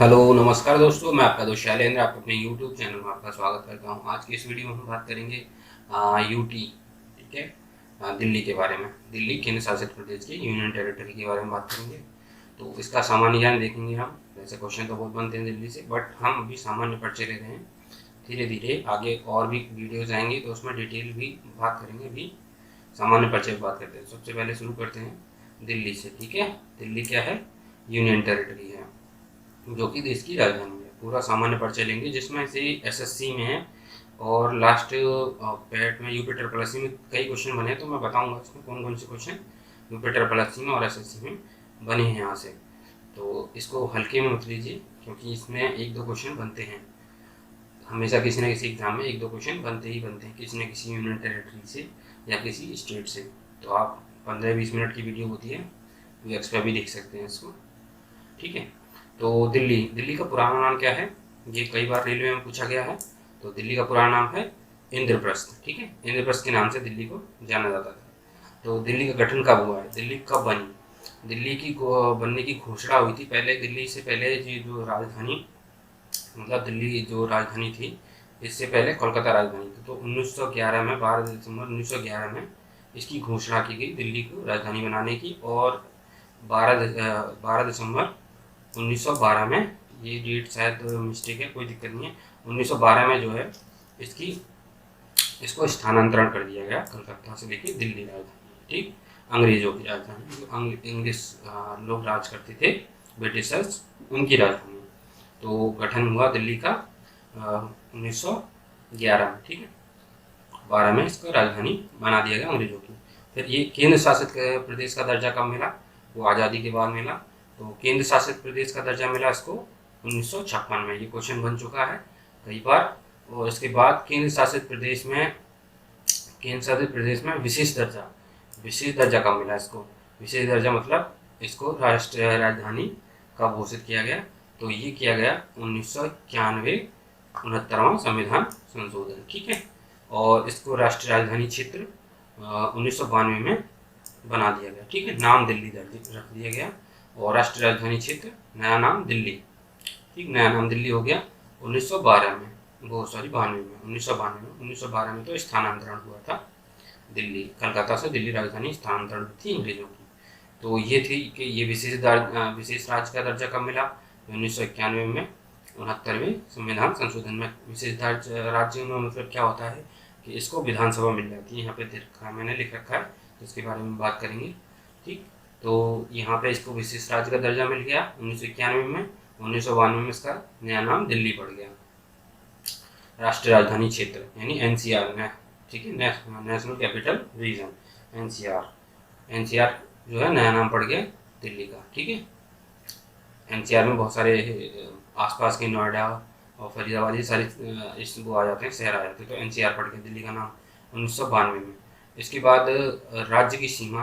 Hello नमस्कार दोस्तों, मैं आपका दोस्त शैलेंद्र आपको अपने यूट्यूब चैनल में आपका स्वागत करता हूं। आज की इस वीडियो में हम बात करेंगे यूटी, ठीक है, दिल्ली के बारे में। दिल्ली केंद्र शासित प्रदेश की यूनियन टेरिटरी के बारे में बात करेंगे। तो इसका सामान्य ज्ञान देखेंगे हम। वैसे क्वेश्चन तो बहुत बनते हैं दिल्ली से, बट हम अभी सामान्य परिचय ले रहे हैं। धीरे धीरे आगे और भी वीडियोज आएंगे तो उसमें डिटेल भी बात करेंगे। अभी सामान्य परिचय पर बात करते हैं। सबसे पहले शुरू करते हैं दिल्ली से, ठीक है। दिल्ली क्या है? यूनियन टेरिटरी है, जो कि देश की राजधानी है। पूरा सामान्य परिचय लेंगे, जिसमें से एसएससी में है और लास्ट पैट में यूपी ट्रिपल एससी में कई क्वेश्चन बने हैं। तो मैं बताऊंगा इसमें कौन कौन से क्वेश्चन यूपी ट्रिपल एससी में और एसएससी में बने हैं यहाँ से। तो इसको हल्के में मत लीजिए, क्योंकि इसमें एक दो क्वेश्चन बनते हैं हमेशा। किसी न किसी एग्जाम में एक दो क्वेश्चन बनते ही बनते हैं, किसी न किसी यूनियन टेरिटरी से या किसी स्टेट से। तो आप 15-20 मिनट की वीडियो होती है, वीएक्स पे भी देख सकते हैं इसको, ठीक है। तो दिल्ली, दिल्ली का पुराना नाम क्या है? ये कई बार रेलवे में पूछा गया है। तो दिल्ली का पुराना नाम है इंद्रप्रस्थ, ठीक है। इंद्रप्रस्थ के नाम से दिल्ली को जाना जाता था। तो दिल्ली का गठन कब हुआ है? दिल्ली कब बनी? दिल्ली की बनने की घोषणा हुई थी पहले। दिल्ली से पहले जो राजधानी, मतलब दिल्ली जो राजधानी थी, इससे पहले कोलकाता राजधानी थी। तो 1911 में, 12 दिसंबर 1911 में इसकी घोषणा की गई दिल्ली को राजधानी बनाने की। और 12 दिसंबर 1912 में, ये डेट शायद मिस्टेक है, कोई दिक्कत नहीं है, 1912 में जो है इसकी इसको स्थानांतरण कर दिया गया कलकत्ता से लेके दिल्ली राजधानी, ठीक। अंग्रेजों की राजधानी, जो इंग्लिश लोग राज करते थे, ब्रिटिशर्स, उनकी राजधानी। तो गठन हुआ दिल्ली का 1911 में, ठीक है। 12 में इसको राजधानी बना दिया गया अंग्रेजों की। फिर ये केंद्र शासित प्रदेश का दर्जा कब मिला? वो आज़ादी के बाद मिला। तो केंद्र शासित प्रदेश का दर्जा मिला इसको 1956 में। ये क्वेश्चन बन चुका है कई बार। और इसके बाद केंद्र शासित प्रदेश में विशेष दर्जा कब मिला इसको? विशेष दर्जा मतलब इसको राष्ट्रीय राजधानी कब घोषित किया गया? तो ये किया गया 1991, 69वां संविधान संशोधन, ठीक है। और इसको राष्ट्रीय राजधानी क्षेत्र 1992 में बना दिया गया, ठीक है। नाम दिल्ली रख दिया गया और राष्ट्रीय राजधानी क्षेत्र नया नाम दिल्ली, ठीक, नया नाम दिल्ली हो गया 1912 में, वो सॉरी 92 में, 1912 में तो स्थानांतरण हुआ था दिल्ली, कलकत्ता से दिल्ली राजधानी स्थानांतरण थी अंग्रेजों की। तो ये थी कि ये विशेष राज्य का दर्जा कब मिला? 1991 में, 69वें संविधान संशोधन में। विशेष राज्य में मतलब क्या होता है कि इसको विधानसभा मिल जाती है। यहाँ पे मैंने लिख रखा है, तो इसके बारे में बात करेंगे, ठीक। तो यहाँ पे इसको विशेष राज्य का दर्जा मिल गया 1991 में। 1992 में इसका नया नाम दिल्ली पड़ गया। राष्ट्रीय राजधानी क्षेत्र यानी एनसीआर में, ठीक है, नेशनल कैपिटल रीजन, एनसीआर जो है नया नाम पड़ गया दिल्ली का, ठीक है। एनसीआर में बहुत सारे आसपास के नोएडा और फरीदाबाद, ये सारे वो आ जाते हैं, शहर आ जाते हैं। तो एनसीआर पड़ गया दिल्ली का नाम 1992 में। इसके बाद राज्य की सीमा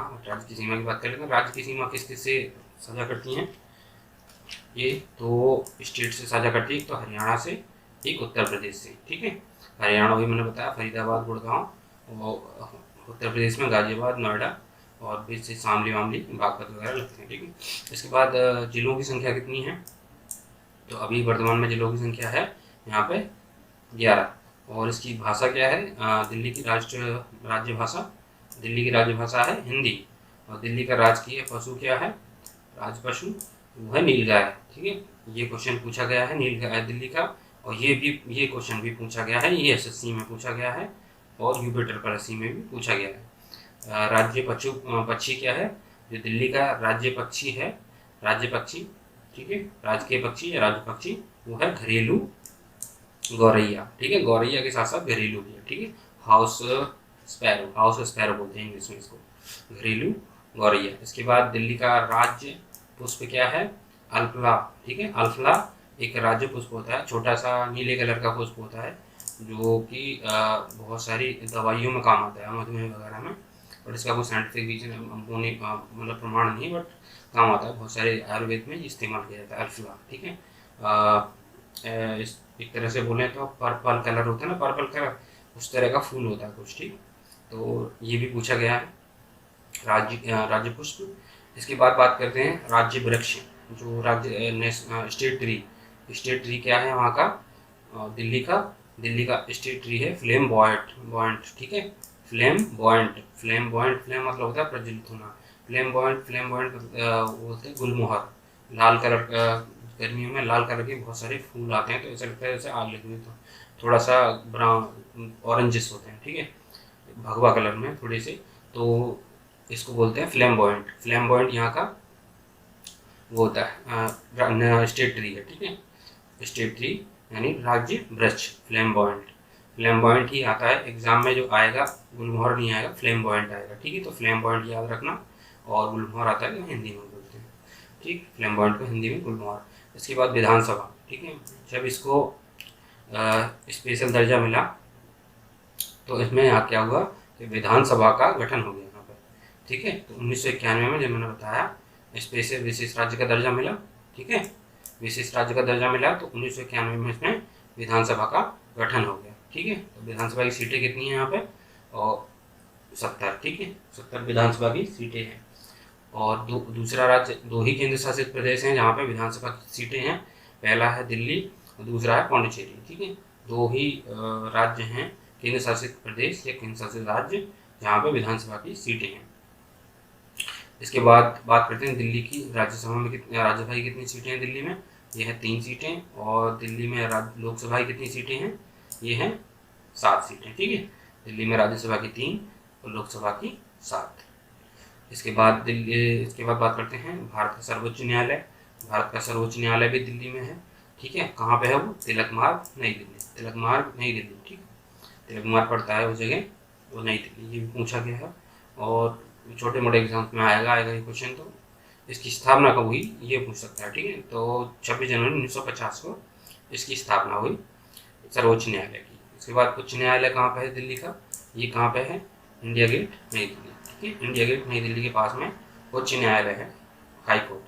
की बात करें तो राज्य की सीमा किस किस से साझा करती हैं? ये दो स्टेट से साझा करती है, एक तो हरियाणा से, एक उत्तर प्रदेश से, ठीक है। हरियाणा भी मैंने बताया, फरीदाबाद, गुड़गांव, और उत्तर प्रदेश में गाजियाबाद, नोएडा और बीच से शामली वामली, बागपत वगैरह लगते हैं, ठीक है। इसके बाद जिलों की संख्या कितनी है? तो अभी वर्तमान में जिलों की संख्या है यहाँ पे 11। और इसकी भाषा क्या है? दिल्ली की राज्य भाषा है हिंदी। और दिल्ली का राजकीय पशु क्या है? राज पशु वो है नीलगाय, ठीक है। ये क्वेश्चन पूछा गया है नीलगाय दिल्ली का। और ये क्वेश्चन भी पूछा गया है, ये एसएससी में पूछा गया है और यूपी ट्रिपल एससी में भी पूछा गया है। राज्य पक्षी क्या है? जो दिल्ली का राज्य पक्षी है, राज्य पक्षी, ठीक है, राजकीय पक्षी या राज्य पक्षी, वो है घरेलू गौरैया, ठीक है। गौरैया के साथ साथ घरेलू भी है, ठीक है। हाउस स्पैरो बोलते हैं इंग्लिश में इसको, घरेलू गौरैया। इसके बाद दिल्ली का राज्य पुष्प क्या है? अल्फला, ठीक है। अल्फला एक राज्य पुष्प होता है, छोटा सा नीले कलर का पुष्प होता है, जो कि बहुत सारी दवाइयों में काम आता है, मधुमेह वगैरह में। और इसका कोई साइंटिफिक रीजन मतलब प्रमाण नहीं, बट काम आता है, बहुत सारे आयुर्वेद में इस्तेमाल किया जाता है अल्फला, ठीक है। एक तरह से बोलें तो पर्पल कलर होता है ना, पर्पल कलर, उस तरह का फूल होता है कुछ, ठीक। तो ये भी पूछा गया है राज्य पुष्प। इसके बाद बात करते हैं राज्य वृक्ष, जो स्टेट ट्री, स्टेट ट्री क्या है वहाँ का, दिल्ली का स्टेट ट्री है फ्लेम्बॉयंट, ठीक है। फ्लेम्बॉयंट फ्लेम मतलब होता है प्रज्वलित होना। फ्लेम्बॉयंट बोलते हैं गुलमोहर। लाल कलर का, गर्मियों में लाल कलर के बहुत सारे फूल आते हैं, तो ऐसा लगता है जैसे आग लगी हुई, तो थोड़ा सा ब्राउन ऑरेंजेस होते हैं, ठीक है, भगवा कलर में थोड़े से, तो इसको बोलते हैं फ्लेम्बॉयंट यहाँ का वो होता है स्टेट ट्री है, ठीक है। स्टेट ट्री यानी राज्य वृक्ष फ्लेम्बॉयंट ही आता है एग्जाम में, जो आएगा गुलमोहर नहीं आएगा, फ्लेम्बॉयंट आएगा, ठीक है। तो फ्लेम्बॉयंट याद रखना, और गुलमोहर आता है तो हिंदी में बोलते हैं, ठीक, फ्लेम्बॉयंट को हिंदी में गुलमोहर। इसके बाद विधानसभा, ठीक है, जब इसको स्पेशल दर्जा मिला तो इसमें यहाँ क्या हुआ कि विधानसभा का गठन हो गया यहाँ पर, ठीक है। तो 1991 में, जब मैंने बताया स्पेशल विशेष राज्य का दर्जा मिला, ठीक है, विशेष राज्य का दर्जा मिला, तो 1991 में इसमें विधानसभा का गठन हो गया, ठीक है। तो विधानसभा की सीटें कितनी हैं यहाँ पे, और 70, ठीक है, 70 विधानसभा की सीटें हैं। और दूसरा राज्य, 2 ही केंद्र शासित प्रदेश हैं जहाँ पे विधानसभा की सीटें हैं, पहला है दिल्ली और दूसरा है पौंडीचेरी, ठीक है। 2 ही राज्य हैं केंद्र शासित प्रदेश या केंद्र शासित राज्य जहाँ पे विधानसभा की सीटें हैं। इसके बाद बात करते हैं दिल्ली की, राज्यसभा में राज्यसभा की कितनी सीटें हैं दिल्ली में, ये है 3 सीटें, और दिल्ली में लोकसभा की कितनी सीटें हैं, ये हैं 7 सीटें, ठीक है। दिल्ली में राज्यसभा की 3 और लोकसभा की 7। इसके बाद बात करते हैं भारत का सर्वोच्च न्यायालय। भारत का सर्वोच्च न्यायालय भी दिल्ली में है, ठीक है। कहाँ पे है वो, तिलक मार्ग नई दिल्ली, ठीक है, तिलक मार्ग पड़ता है उस जगह, वो नई दिल्ली, ये भी पूछा गया है, और छोटे मोटे एग्जाम्स में आएगा ये क्वेश्चन। तो इसकी स्थापना कब हुई ये पूछ सकता है, ठीक है। तो 26 जनवरी 1950 को इसकी स्थापना हुई सर्वोच्च न्यायालय की। इसके बाद उच्च न्यायालय कहाँ पे है दिल्ली का, ये कहाँ पे है, इंडिया गेट नई दिल्ली, ठीक है। इंडिया गेट नई दिल्ली के पास में उच्च न्यायालय है, हाई कोर्ट,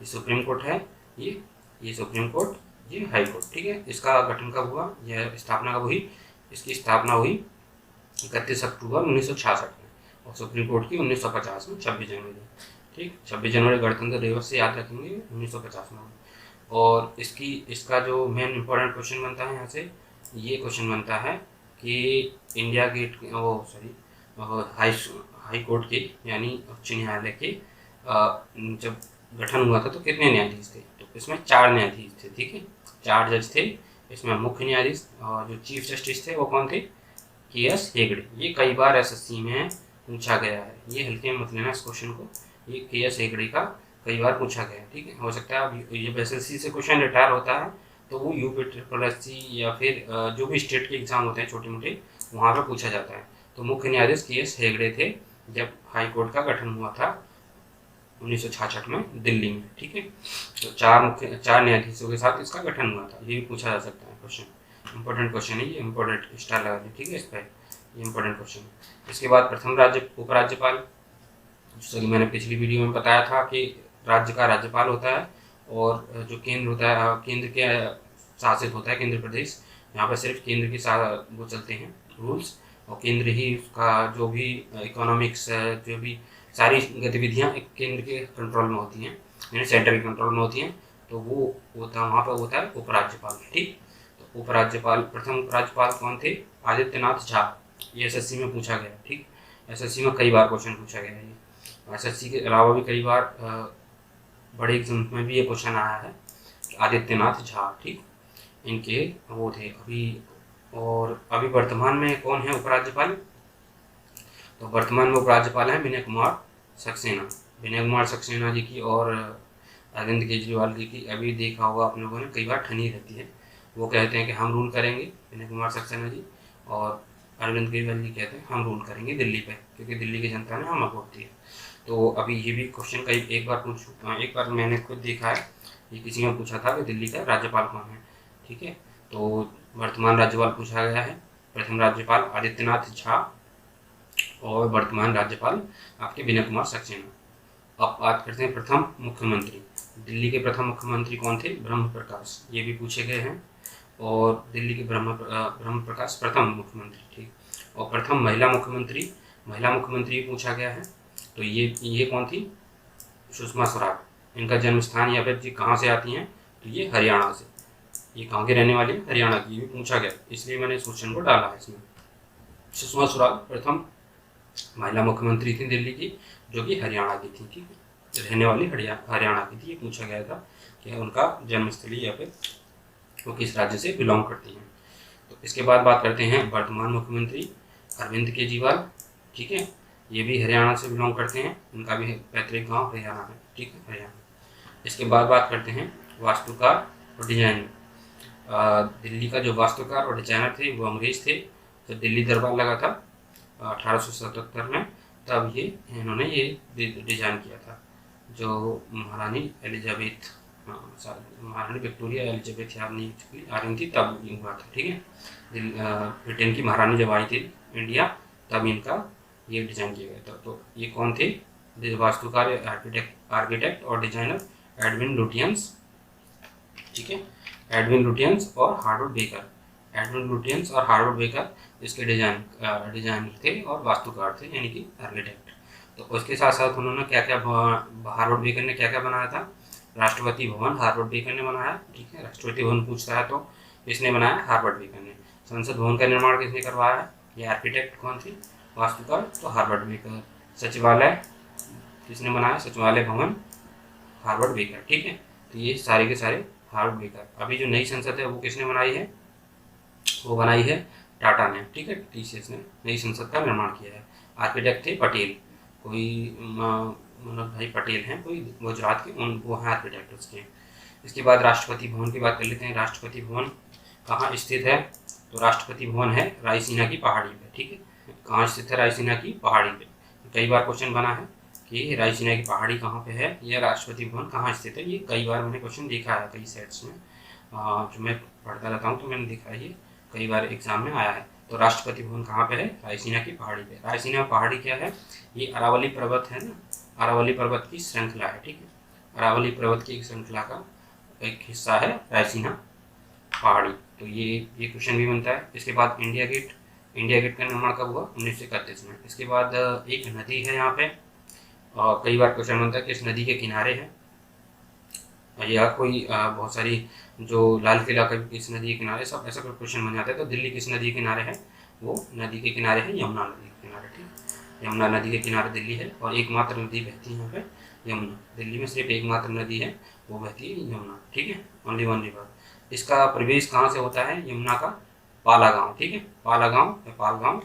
ये सुप्रीम कोर्ट है, ये सुप्रीम कोर्ट, ये हाई कोर्ट, ठीक है। इसका गठन कब हुआ, यह स्थापना कब हुई, इसकी स्थापना हुई 31 अक्टूबर 1966 में, और सुप्रीम कोर्ट की 1950 में 26 जनवरी, ठीक, 26 जनवरी गणतंत्र दिवस से याद रखेंगे 1950 में। और इसका जो मेन इंपॉर्टेंट क्वेश्चन बनता है यहाँ से, ये क्वेश्चन बनता है कि इंडिया गेट हाई कोर्ट के यानी उच्च न्यायालय के जब गठन हुआ था तो कितने न्यायाधीश थे, तो इसमें 4 न्यायाधीश थे, ठीक है, 4 जज थे। इसमें मुख्य न्यायाधीश और जो चीफ जस्टिस थे वो कौन थे, के.एस. हेगड़े। ये कई बार एसएससी में पूछा गया है, ये हल्के में मत लेना इस क्वेश्चन को, ये के.एस. हेगड़े का कई बार पूछा गया है, ठीक है। हो सकता है अब जब एसएससी से क्वेश्चन रिटायर होता है तो वो यूपी या फिर जो भी स्टेट के एग्जाम होते हैं छोटे मोटे, वहाँ पर पूछा जाता है। तो मुख्य न्यायाधीश के.एस. हेगड़े थे जब हाई कोर्ट का गठन हुआ था 1966 में दिल्ली में, ठीक है। तो 4 न्यायाधीशों के साथ इसका गठन हुआ था, ये भी पूछा जा सकता है क्वेश्चन, इंपॉर्टेंट क्वेश्चन है ये, इंपॉर्टेंट स्टार लगा दी, ठीक है, इस पर ये इंपॉर्टेंट क्वेश्चन है। इसके बाद प्रथम उपराज्यपाल, जैसा कि मैंने पिछली वीडियो में बताया था कि राज्य का राज्यपाल होता है, और जो केंद्र होता है, केंद्र के शासित होता है केंद्र प्रदेश, यहाँ पर सिर्फ केंद्र के साथ वो चलते हैं रूल्स, और केंद्र ही उसका जो भी इकोनॉमिक्स, जो भी सारी गतिविधियाँ एक केंद्र के कंट्रोल में होती हैं, यानी सेंट्रल कंट्रोल में होती हैं, तो वो होता वहाँ पर होता है उपराज्यपाल, ठीक। तो उपराज्यपाल, प्रथम उपराज्यपाल कौन थे, आदित्यनाथ झा, ये एसएससी में पूछा गया, ठीक, एसएससी में कई बार क्वेश्चन पूछा गया है ये, एसएससी के अलावा भी कई बार बड़े एग्जाम में भी ये क्वेश्चन आया है कि आदित्यनाथ झा, ठीक, इनके वो थे अभी। और अभी वर्तमान में कौन है उपराज्यपाल, तो वर्तमान में उपराज्यपाल हैं विनय कुमार सक्सेना जी की, और अरविंद केजरीवाल जी की। अभी देखा होगा आप लोगों ने, कई बार ठनी रहती है, वो कहते हैं कि हम रूल करेंगे, विनय कुमार सक्सेना जी, और अरविंद केजरीवाल जी कहते हैं हम रूल करेंगे दिल्ली पे, क्योंकि दिल्ली की जनता ने हमें वोट दिया। तो अभी ये भी क्वेश्चन एक बार मैंने खुद देखा है, ये किसी ने पूछा था कि दिल्ली का राज्यपाल कौन है, ठीक है। तो वर्तमान राज्यपाल पूछा गया है, प्रथम राज्यपाल आदित्यनाथ झा, और वर्तमान राज्यपाल आपके विनय कुमार सक्सेना। अब बात करते हैं प्रथम मुख्यमंत्री, दिल्ली के प्रथम मुख्यमंत्री कौन थे, ब्रह्म प्रकाश, ये भी पूछे गए हैं, और दिल्ली के ब्रह्म प्रकाश प्रथम मुख्यमंत्री, ठीक। और प्रथम महिला मुख्यमंत्री पूछा गया है, तो ये कौन थी, सुषमा स्वराज। इनका जन्म स्थान या फिर जी कहाँ से आती हैं, तो ये हरियाणा से, ये कहाँ की रहने वाली है? हरियाणा की। ये पूछा गया, इसलिए मैंने इस क्वेश्चन को डाला है इसमें। सुषमा स्वराज प्रथम महिला मुख्यमंत्री थी दिल्ली की, जो कि हरियाणा की थी, ठीक है, रहने वाली हरियाणा की थी। ये पूछा गया था कि उनका जन्मस्थली या फिर वो किस राज्य से बिलोंग करती हैं। तो इसके बाद बात करते हैं वर्तमान मुख्यमंत्री अरविंद केजरीवाल, ठीक है, ये भी हरियाणा से बिलोंग करते हैं, उनका भी पैतृक गांव हरियाणा है, ठीक है, हरियाणा। इसके बाद बात करते हैं वास्तुकार और डिजाइनर। दिल्ली का जो वास्तुकार और डिजाइनर थे वो अंग्रेज थे। जब दिल्ली दरबार लगा था 1877 में, तब इन्होंने ये डिजाइन किया था, जो महारानी एलिजाबेथ, महारानी विक्टोरिया एलिजाबेथ आ रही थी तब ये हुआ था, ठीक है। ब्रिटेन की महारानी जब आई थी इंडिया, तब इनका ये डिजाइन किया गया था। तो ये कौन थे? वास्तुकार, आर्किटेक्ट और डिजाइनर एडविन लुटियंस, ठीक है, एडविन लुटियंस और हार्वर्ड बेकर। एडविन लुटियंस और हार्वर्ड बेकर इसके डिजाइनर थे और वास्तुकार थे, यानी कि आर्किटेक्ट। तो उसके साथ साथ उन्होंने क्या क्या, हार्वर्ड बेकर ने क्या क्या बनाया था? राष्ट्रपति भवन हार्वर्ड बेकर ने बनाया, ठीक है, राष्ट्रपति भवन पूछता है तो इसने बनाया, हार्वर्ड बेकर ने। संसद भवन का निर्माण किसने करवाया है? ये आर्किटेक्ट कौन थे? वास्तुकार, तो हार्वर्ड बेकर। सचिवालय किसने बनाया? सचिवालय भवन हार्वर्ड बेकर, ठीक है। तो ये सारे के सारे हार्वर्ड बेकर। अभी जो नई संसद है वो किसने बनाई है? वो बनाई है टाटा ने, ठीक है, TCS ने नई संसद का निर्माण किया है। आर्किटेक्ट थे पटेल, कोई मनोज भाई पटेल हैं, कोई गुजरात के, वो हैं आर्किटेक्ट उसके। इसके बाद राष्ट्रपति भवन की बात कर लेते हैं। राष्ट्रपति भवन कहाँ स्थित है? तो राष्ट्रपति भवन है रायसीना की पहाड़ी पे, ठीक है। कहाँ स्थित है? रायसीना की पहाड़ी पे। कई बार क्वेश्चन बना है कि रायसीना की पहाड़ी कहाँ पे है या राष्ट्रपति भवन कहाँ स्थित है। ये कई बार मैंने क्वेश्चन देखा है कई सेट्स में, जो मैं पढ़ता रहता हूँ तो मैंने देखा है, ये कई बार एग्जाम में आया है। तो राष्ट्रपति भवन कहाँ पे है? रायसीना की पहाड़ी पे। रायसीना पहाड़ी क्या है? ये अरावली पर्वत है ना, अरावली पर्वत की श्रृंखला है, ठीक है, अरावली पर्वत की एक श्रृंखला का एक हिस्सा है रायसीना पहाड़ी। तो ये क्वेश्चन भी बनता है। इसके बाद इंडिया गेट। इंडिया गेट का निर्माण कब हुआ? 1931 में। इसके बाद एक नदी है यहाँ पे, कई बार क्वेश्चन बनता है कि इस नदी के किनारे है, या कोई बहुत सारी जो लाल किला का किस नदी के किनारे, सब ऐसा कोई क्वेश्चन बन जाता है। तो दिल्ली किस नदी के किनारे है? वो नदी के किनारे है यमुना नदी के किनारे, ठीक, यमुना नदी के किनारे दिल्ली है। और एकमात्र नदी बहती है यहाँ पे यमुना। दिल्ली में सिर्फ एकमात्र नदी है, वो बहती है यमुना, ठीक है, ओनली वन रिवर। इसका प्रवेश कहाँ से होता है? यमुना का पाला गाँव, ठीक है, पाला गाँव या पाल गाँव।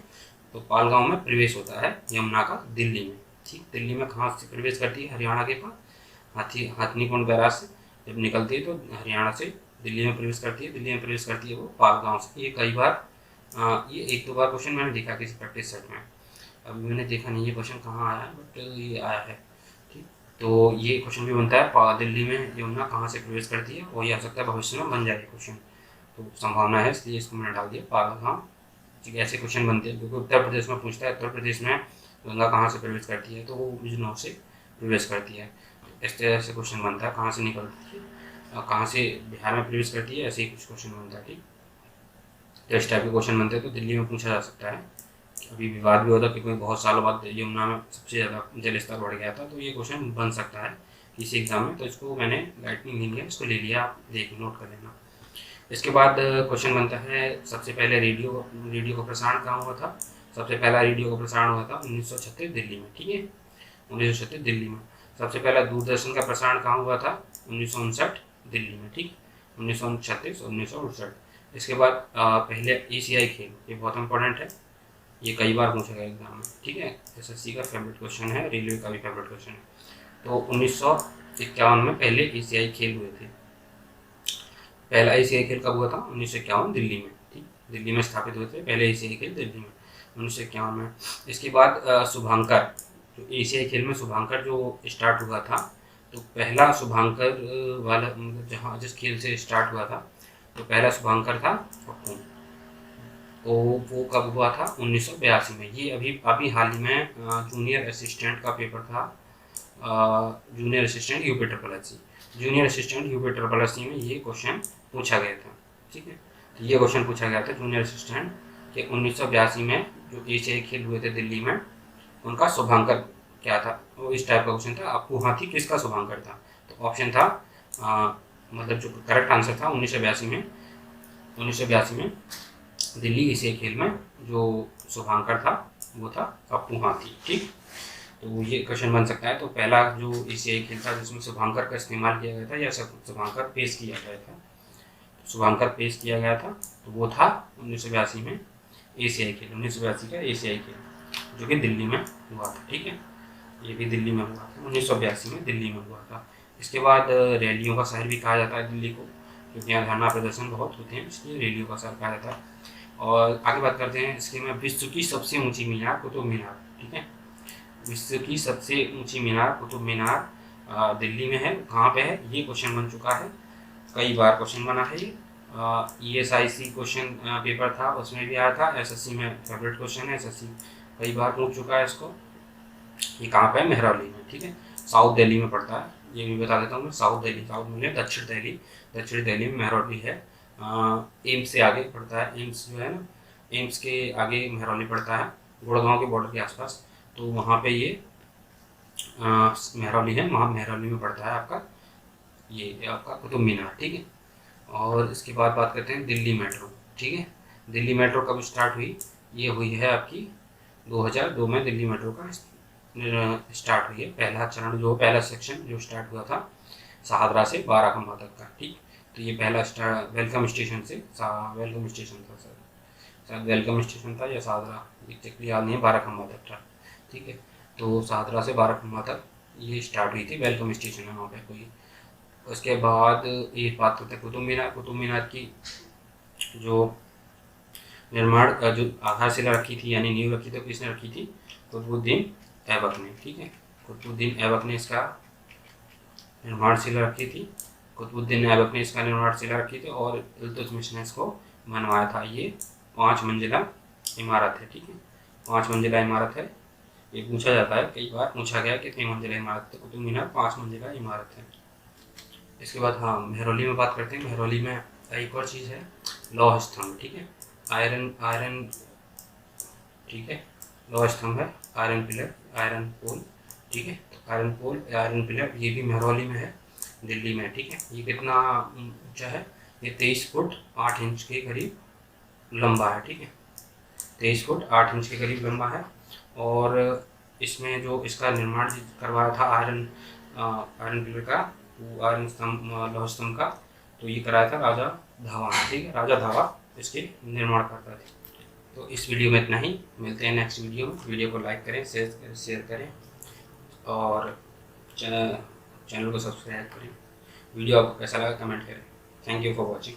तो पाल गाँव में प्रवेश होता है यमुना का दिल्ली में, ठीक। दिल्ली में कहाँ से प्रवेश करती है? हरियाणा के पास हथनीकुंड बैराज से जब निकलती है तो हरियाणा से दिल्ली में प्रवेश करती है। दिल्ली में प्रवेश करती है वो पाल गाँव से। ये कई बार ये एक दो बार क्वेश्चन मैंने देखा किसी प्रैक्टिस सेट में, अभी मैंने देखा नहीं ये क्वेश्चन कहाँ आया है, बट ये आया है, ठीक। तो ये क्वेश्चन भी बनता है, दिल्ली में यमुना कहाँ से प्रवेश करती है, और ये आ सकता है भविष्य में बन जाए क्वेश्चन, तो संभावना है, इसलिए इसको मैंने डाल दिया पाल गाँव। ठीक है, ऐसे क्वेश्चन बनते हैं क्योंकि उत्तर प्रदेश में पूछता है, उत्तर प्रदेश में गंगा कहाँ से प्रवेश करती है, तो वो बिजनौर से प्रवेश करती है। इस तरह से क्वेश्चन बनता है, कहाँ से निकलती है, कहाँ से बिहार में प्रवेश करती है, ऐसे ही कुछ क्वेश्चन बनता है, ठीक। तो इस टाइप के क्वेश्चन बनते हैं, तो दिल्ली में पूछा जा सकता है। अभी विवाद भी होता है क्योंकि बहुत सालों बाद यमुना में सबसे ज़्यादा जल स्तर बढ़ गया था, तो ये क्वेश्चन बन सकता है किसी एग्जाम में। तो इसको मैंने लाइटनिंग नहीं लिया, इसको ले लिया, आप देख नोट कर लेना। इसके बाद क्वेश्चन बनता है, सबसे पहले रेडियो का प्रसारण कहाँ हुआ था? सबसे पहला रेडियो का प्रसारण हुआ था 1936 दिल्ली में, ठीक है, 1936 दिल्ली में। सबसे पहला दूरदर्शन का प्रसारण कहाँ हुआ था? 1959 दिल्ली में, ठीक, 1936 और 1968। इसके बाद पहले एशियाई खेल, ये बहुत इंपॉर्टेंट है, ये कई बार पूछा गया एग्जाम में, ठीक है, SSC का फेवरेट क्वेश्चन है, रेलवे का भी फेवरेट क्वेश्चन है। तो 1951 में पहले एशियाई खेल हुए थे। पहला एशियाई खेल कब हुआ था? 1951 दिल्ली में, ठीक, दिल्ली में स्थापित हुए थे पहले एशियाई खेल, दिल्ली में 1951 में। इसके बाद शुभांकर, जो एशियाई खेल में शुभांकर जो स्टार्ट हुआ था, तो पहला शुभांकर वाला जहाँ जिस खेल से स्टार्ट हुआ था, तो पहला शुभांकर था पप्पू, तो वो कब हुआ था? 1982 में। ये अभी हाल ही में जूनियर असिस्टेंट का पेपर था, junior assistant UP SSC, junior assistant UP SSC में ये क्वेश्चन पूछा गया था, ठीक है। तो ये क्वेश्चन पूछा गया था जूनियर असिस्टेंट के 1982 में जो एशियाई खेल हुए थे दिल्ली में, उनका शुभांकर क्या था, वो इस टाइप का क्वेश्चन था। आपको हाथी किसका शुभांकर था? तो ऑप्शन था मतलब जो करेक्ट आंसर था 1982 में दिल्ली एशियाई खेल में जो शुभांकर था वो था अप्पू हाथी। ठीक, तो ये क्वेश्चन बन सकता है। तो पहला जो एशियाई खेल था जिसमें शुभांकर का इस्तेमाल किया गया था या शुभांकर पेश किया गया था, शुभांकर पेश किया गया था, तो वो था 1982 में एशियाई खेल, 1982 का एशियाई खेल जो कि दिल्ली में हुआ था। ठीक है, ये भी दिल्ली में हुआ था, 1982 में दिल्ली में हुआ था। इसके बाद रैलियों का शहर भी कहा जाता है दिल्ली को, क्योंकि यहाँ धरना प्रदर्शन बहुत होते हैं, इसलिए रैलियों का शहर कहा जाता है। और आगे बात करते हैं इसके में विश्व की सबसे ऊंची मीनार कुतुब मीनार। ठीक है, विश्व की सबसे ऊंची मीनार कुतुब मीनार दिल्ली में है, कहाँ पे है, ये क्वेश्चन बन चुका है, कई बार क्वेश्चन बना है ये। ESIC क्वेश्चन पेपर था उसमें भी आया था, SSC में फेवरेट क्वेश्चन है, SSC कई बार पूछ चुका है इसको। ये कहाँ पे है, मेहरौली में। ठीक है, साउथ दिल्ली में पड़ता है, ये भी बता देता हूँ मैं। साउथ दिल्ली, साउथ में दक्षिण दिल्ली में मेहरौली है। एम्स से आगे पड़ता है, एम्स जो है ना, एम्स के आगे मेहरौली पड़ता है, गुड़गांव के बॉर्डर के आसपास। तो वहाँ पे ये मेहरौली है, वहाँ मेहरौली में पड़ता है आपका ये आपका कुतुब मीनार। ठीक है, और इसके बाद बात करते हैं दिल्ली मेट्रो। ठीक है, दिल्ली मेट्रो कब स्टार्ट हुई, ये हुई है आपकी 2002 में दिल्ली मेट्रो का स्टार्ट हुई है। पहला चरण जो पहला सेक्शन जो स्टार्ट हुआ था शाहदरा से बाराखम्बा तक का। ठीक, तो ये पहला वेलकम स्टेशन से वेलकम स्टेशन था सर, शायद वेलकम स्टेशन था या शाहदरा, एग्जैक्टली याद नहीं है, बाराखम्बा तक था। ठीक है, तो शाहदरा से बाराखम्बा तक ये स्टार्ट हुई थी, वेलकम स्टेशन है वहाँ पे कोई। उसके बाद ये बात करते हैं कुतुब मीनार। कुतुब मीनार की जो निर्माण जो आधारशिला रखी थी यानी नींव रखी थी, किसने रखी थी, कुतुबुद्दीन ऐबक ने। ठीक है, कुतुबुद्दीन ऐबक ने इसका निर्माणशिला रखी थी, कुतुबुद्दीन ऐबक ने इसका निर्माणशिला रखी थी और इल्तुतमिश ने इसको बनवाया था। ये 5 मंजिला इमारत है। ठीक है, 5 मंजिला इमारत है, ये पूछा जाता है, कई बार पूछा गया कितनी मंजिला इमारत है, कुतुब मीनार 5 मंजिला इमारत है। इसके बाद हाँ मेहरौली में बात करते हैं। मेहरौली में एक और चीज़ है, लौह स्तंभ। ठीक है, आयरन ठीक है, लौह स्तंभ है, आयरन पिलर, आयरन पोल। ठीक है, तो आयरन पोल, आयरन पिलर, ये भी मेहरौली में है, दिल्ली में। ठीक है, ये कितना ऊंचा है, ये 23 फुट 8 इंच के करीब लंबा है। ठीक है, 23 फुट 8 इंच के करीब लंबा है। और इसमें जो इसका निर्माण करवाया था आयरन पिलर का, वो आयरन स्तंभ लौह स्तंभ का, तो ये कराया था राजा धावा। ठीक है, राजा धावा इसके निर्माण करता थे। तो इस वीडियो में इतना ही, मिलते हैं नेक्स्ट वीडियो में। वीडियो को लाइक करें, शेयर करें और चैनल को सब्सक्राइब करें। वीडियो आपको कैसा लगा कमेंट करें। Thank you for watching.